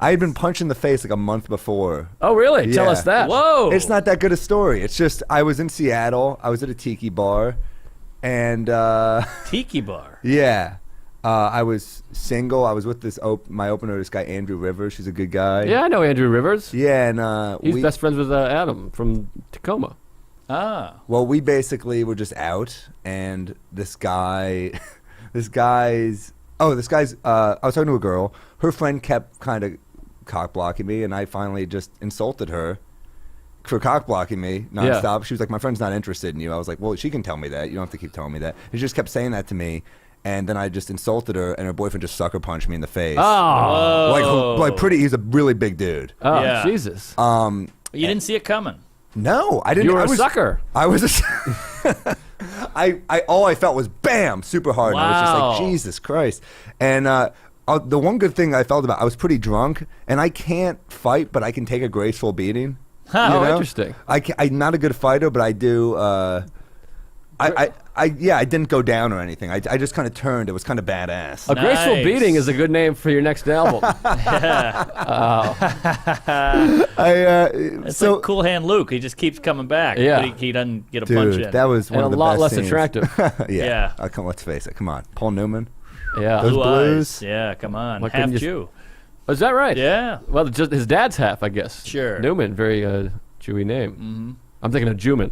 I had been punched in the face like a month before. Oh, really? Yeah. Tell us that. Whoa. It's not that good a story. It's just I was in Seattle. I was at a tiki bar, and Tiki bar. yeah, I was single. I was with my opener, this guy Andrew Rivers. He's a good guy. Yeah, I know Andrew Rivers. Yeah, and He's best friends with Adam from Tacoma. Ah. well, we basically were just out, and this guy's. I was talking to a girl. Her friend kept kind of cock blocking me, and I finally just insulted her for cock blocking me nonstop. Yeah. She was like, "My friend's not interested in you." I was like, "Well, she can tell me that. You don't have to keep telling me that." And she just kept saying that to me, and then I just insulted her, and her boyfriend just sucker punched me in the face. Oh, Like pretty. He's a really big dude. oh, Yeah. Jesus! You didn't see it coming. No, I didn't. You were I a was, sucker. I was a. All I felt was bam, super hard. And I was just Wow. like, Jesus Christ. And the one good thing I felt about, I was pretty drunk, and I can't fight, but I can take a graceful beating. Oh, interesting. I'm not a good fighter, but I do. I didn't go down or anything. I just kind of turned. It was kind of badass. A graceful Nice. beating is a good name for your next album. It's so like Cool Hand Luke. He just keeps coming back. Yeah. But he doesn't get a punch dude, in. that was one And of a the lot best less scenes. attractive. Yeah. Yeah. Let's face it. Come on, Paul Newman. Yeah. Those Blue blues. eyes. Yeah, come on. Why Half couldn't you- Jew. Is that right? Yeah. Well, just his dad's half, I guess. Sure. Newman, very Jewy name. Mm-hmm. I'm thinking of Juman.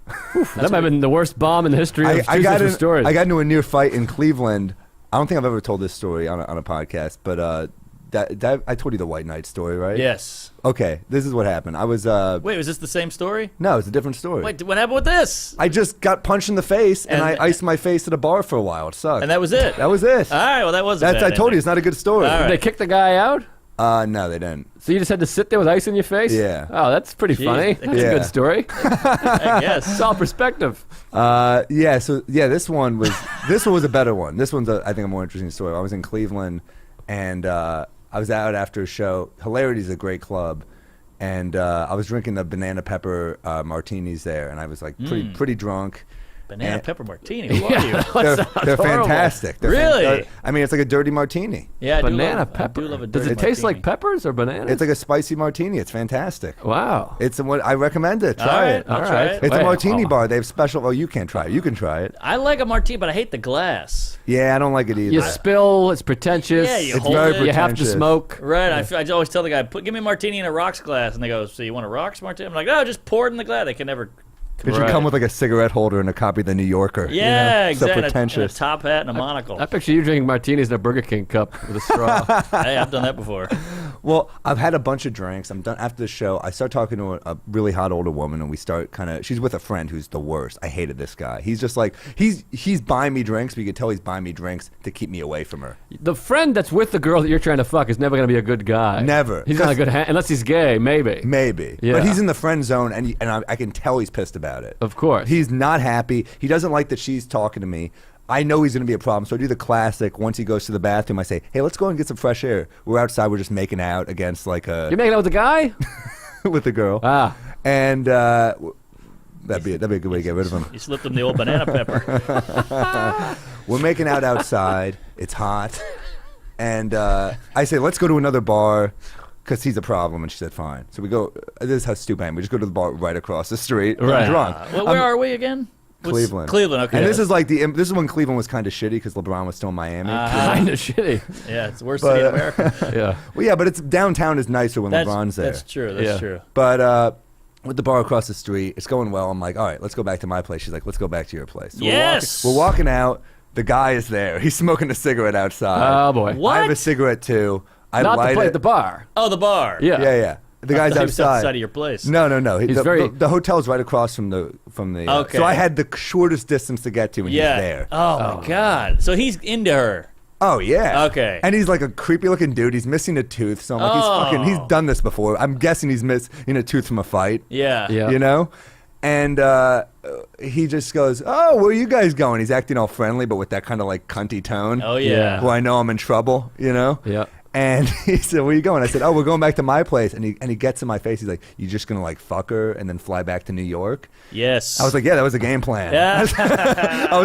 That might have been the worst bomb in the history of I got stories. I got into a near fight in Cleveland. I don't think I've ever told this story on a podcast, but that I told you the White Knight story, right? Yes. Okay, this is what happened. I was Wait, was this the same story? no, it's a different story. Wait, what happened with this? I just got punched in the face, and I And- iced my face at a bar for a while. It sucked. And that was it? That was it. All right, well, that was a That's bad I told you ending. it's not a good story. All Did right. they kick the guy out? No, they didn't. So you just had to sit there with ice in your face? Yeah. Oh, that's pretty Jeez. funny. That's Yeah. a good story. I guess. It's all perspective. This one was a better one. This one's I think a more interesting story. I was in Cleveland, and I was out after a show. Hilarity is a great club, and I was drinking the banana pepper martinis there, and I was like pretty drunk. Banana And- pepper martini. Who are you? They're horrible. fantastic. They're Really? I mean, it's like a dirty martini. Yeah, I do Banana love, pepper. I do love a Does dirty it taste martini. like peppers or bananas? It's like a spicy martini. It's fantastic. Wow. It's what I recommend it. All Try right, it. I'll All try right. it. It's a Wait, martini oh. bar. They have special. Oh, you can't try it. You can try it. I like a martini, but I hate the glass. Yeah, I don't like it either. You spill. It's pretentious. Yeah, you It's hold very it. You have to pretentious. smoke. Right, I always tell the guy, give me a martini in a rocks glass, and they go, so you want a rocks martini? I'm like, no, just pour it in the glass. They can never. It should Right. come with like a cigarette holder and a copy of the New Yorker. Yeah, you know? exactly. So And a pretentious. top hat and a monocle. I picture you drinking martinis in a Burger King cup with a straw. Hey, I've done that before. Well, I've had a bunch of drinks. I'm done after the show. I start talking to a really hot older woman, and we start she's with a friend who's the worst. I hated this guy. He's just like he's buying me drinks, but you can tell he's buying me drinks to keep me away from her. The friend that's with the girl that you're trying to fuck is never going to be a good guy. Never. He's not a good unless he's gay, maybe. Maybe, Yeah. but he's in the friend zone, and I can tell he's pissed about it. Of course. He's not happy. He doesn't like that she's talking to me. I know he's going to be a problem, so I do the classic. Once he goes to the bathroom, I say, "Hey, let's go and get some fresh air." We're outside. We're just making out against like You're making out with the guy? with the girl. Ah. And that'd be a good way to get rid of him. You slipped him the old banana pepper. We're making out outside. It's hot, and I say, "Let's go to another bar." Because he's a problem, and she said, "Fine." So we go. This is how stupid I am. We just go to the bar right across the street. Right. I'm drunk. Where are we again? Cleveland. Cleveland, okay. And this is like this is when Cleveland was kind of shitty because LeBron was still in Miami. Kind of shitty. Yeah, it's the worst city in America. Yeah. Well, yeah, but it's downtown is nicer when LeBron's there. That's true. That's Yeah. true. But with the bar across the street, it's going well. I'm like, all right, let's go back to my place. She's like, let's go back to your place. So Yes! We're walking out. The guy is there. He's smoking a cigarette outside. Oh, boy. What? I have a cigarette too. I Not light the play it. at the bar. Oh, the bar. Yeah. Yeah. The guy's I thought he was outside. outside of your place. No. He's The hotel's right across from the. Okay. So I had the shortest distance to get to, and Yeah. he's there. Oh, my God. So he's into her. Oh yeah. Okay. And he's like a creepy looking dude. He's missing a tooth. So I'm like, he's done this before. I'm guessing he's missing a tooth from a fight. Yeah. Yeah. You know? And he just goes, "Oh, where are you guys going?" He's acting all friendly, but with that kind of like cunty tone. Oh, yeah. Who I know I'm in trouble, you know? Yeah. And he said, "Where are you going?" I said, "Oh, we're going back to my place." And he gets in my face. He's like, "You just gonna like fuck her and then fly back to New York?" Yes. I was like, "Yeah, that was a game plan." Yeah. I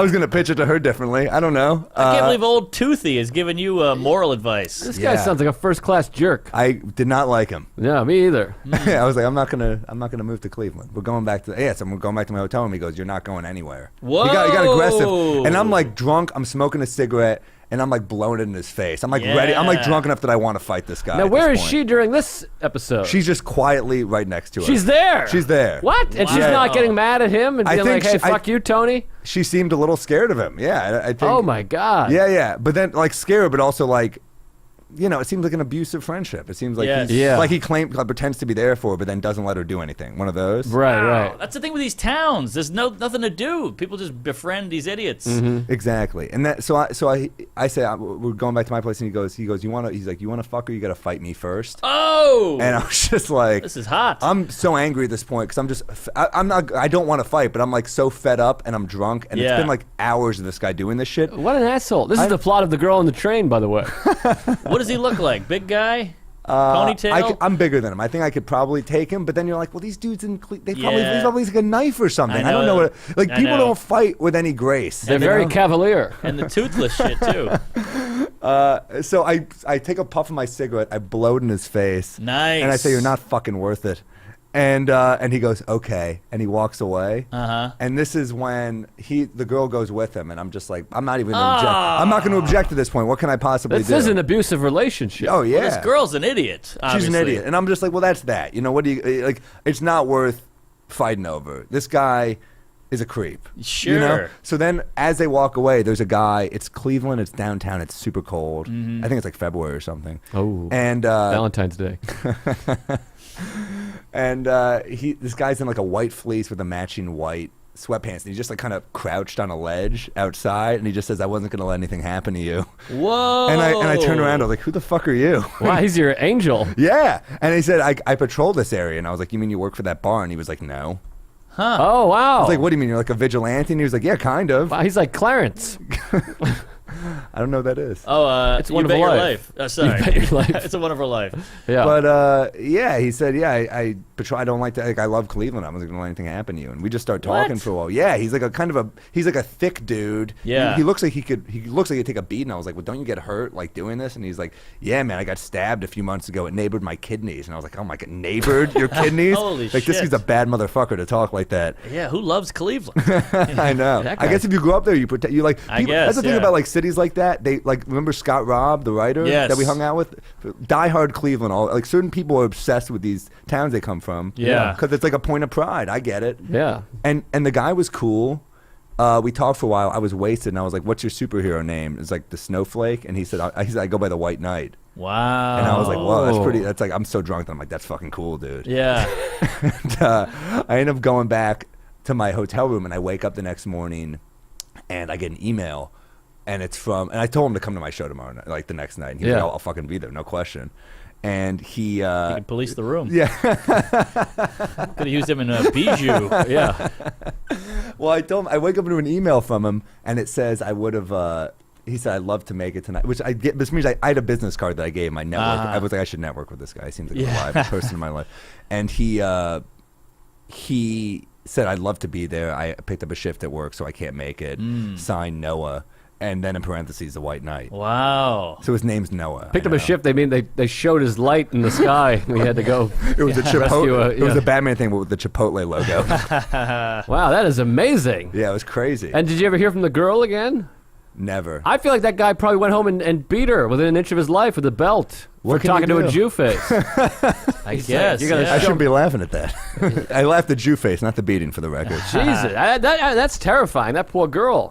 was gonna pitch it to her differently. I don't know. I can't believe old Toothy is giving you moral advice. This guy sounds like a first-class jerk. I did not like him. Yeah, me either. I was like, I'm not gonna move to Cleveland. We're going back to so we're going back to my hotel room. He goes, "You're not going anywhere." Whoa. He got aggressive, and I'm like drunk. I'm smoking a cigarette. And I'm like blowing it in his face. I'm like ready. I'm like drunk enough that I want to fight this guy. Now, where is she during this episode? She's just quietly right next to us. She's there. She's there. What? And she's not getting mad at him and being like, "Hey, fuck you, Tony." She seemed a little scared of him. Yeah, I think. Oh my God. Yeah. But then like scared, but also like, you know, it seems like an abusive friendship. It seems like like he pretends to be there for her, but then doesn't let her do anything. One of those. Right. That's the thing with these towns. There's nothing to do. People just befriend these idiots. Mm-hmm. Exactly. And that I say we're going back to my place, and he goes, he's like, "You want to fuck her? You got to fight me first." Oh. And I was just like, this is hot. I'm so angry at this point because I don't want to fight, but I'm like so fed up and I'm drunk, and it's been like hours of this guy doing this shit. What an asshole. This is the plot of The Girl on the Train, by the way. What does he look like? Big guy? Ponytail? I'm bigger than him. I think I could probably take him, but then you're like, well, these dudes he's probably like a knife or something. I don't know what. Like people don't fight with any grace. They're very cavalier. And the toothless shit too. So I take a puff of my cigarette, I blow it in his face. Nice. And I say, "You're not fucking worth it." And he goes, "Okay," and he walks away. And this is when the girl goes with him, and I'm just like, I'm not even gonna object. I'm not going to object at this point. What can I possibly do? This is an abusive relationship. Oh yeah, Well, this girl's an idiot. Obviously. She's an idiot, and I'm just like, well, that's that. You know, what do you like? It's not worth fighting over. This guy is a creep. Sure. You know? So then, as they walk away, there's a guy. It's Cleveland. It's downtown. It's super cold. I think it's like February or something. Oh. And Valentine's Day. And this guy's in like a white fleece with a matching white sweatpants, and he's just like kind of crouched on a ledge outside, and he just says, "I wasn't gonna let anything happen to you." Whoa. And I turn around, I was like, "Who the fuck are you?" Wow, he's your angel. Yeah. And he said, I patrol this area, and I was like, "You mean you work for that bar?" And he was like, "No." Huh. Oh, wow. I was like, "What do you mean, you're like a vigilante?" And he was like, "Yeah, kind of." Wow, he's like Clarence. I don't know what that is. Oh, It's You Wonderful Bet Your Life. Life. Sorry. You Bet Your Life. It's a Wonderful Life. Yeah. But yeah, he said, "Yeah, I patrol. I don't like that. Like, I love Cleveland. I wasn't gonna let anything happen to you." And we just start talking for a while. Yeah, he's like he's like a thick dude. Yeah. He looks like he looks like he'd take a beat. And I was like, "Well, don't you get hurt like doing this?" And he's like, "Yeah, man, I got stabbed a few months ago. It neighbored my kidneys." And I was like, "Oh my god, neighbored your kidneys?" Holy like shit. this guy's a bad motherfucker to talk like that. Yeah, who loves Cleveland? I know. That I guess if you grew up there, you protect. You like. I guess, that's the thing yeah. about like cities like that. They like remember Scott Robb, the writer Yes. that we hung out with. Diehard Cleveland. All like certain people are obsessed with these towns they come from. Yeah. Because it's like a point of pride. I get it. Yeah. And the guy was cool. We talked for a while. I was wasted, and I was like, "What's your superhero name?" It's like the Snowflake, and he said, "I go by the White Knight." Wow. And I was like, "Whoa, that's pretty." That's like I'm so drunk that I'm like, "That's fucking cool, dude." Yeah. And, I end up going back to my hotel room, and I wake up the next morning, and I get an email, and it's from, and I told him to come to my show tomorrow night, like the next night. And he's like, I'll fucking be there, no question. And he You can police the room. yeah. Could have used him in a bijou. Yeah. Well, I told him, I wake up to an email from him, and it says I would have. He said, "I'd love to make it tonight," which I get. This means I had a business card that I gave him. I network. I was like, I should network with this guy. He seems like a reliable person in my life. And he said, "I'd love to be there. I picked up a shift at work, so I can't make it." Signed Noah, and then in parentheses, the White Knight. Wow. So his name's Noah. Picked up a shift. They mean they showed his light in the sky. We had to go. It was a rescue Chipotle. a- It was yeah. a Batman thing with the Chipotle logo. Wow, that is amazing. Yeah, it was crazy. And did you ever hear from the girl again? Never. I feel like that guy probably went home and beat her within an inch of his life with a belt What for can you talking to a do? Jew face. I guess. you gotta yeah. I shouldn't be laughing at that. I laughed at Jew face, not the beating, for the record. Jesus, that's terrifying. That poor girl.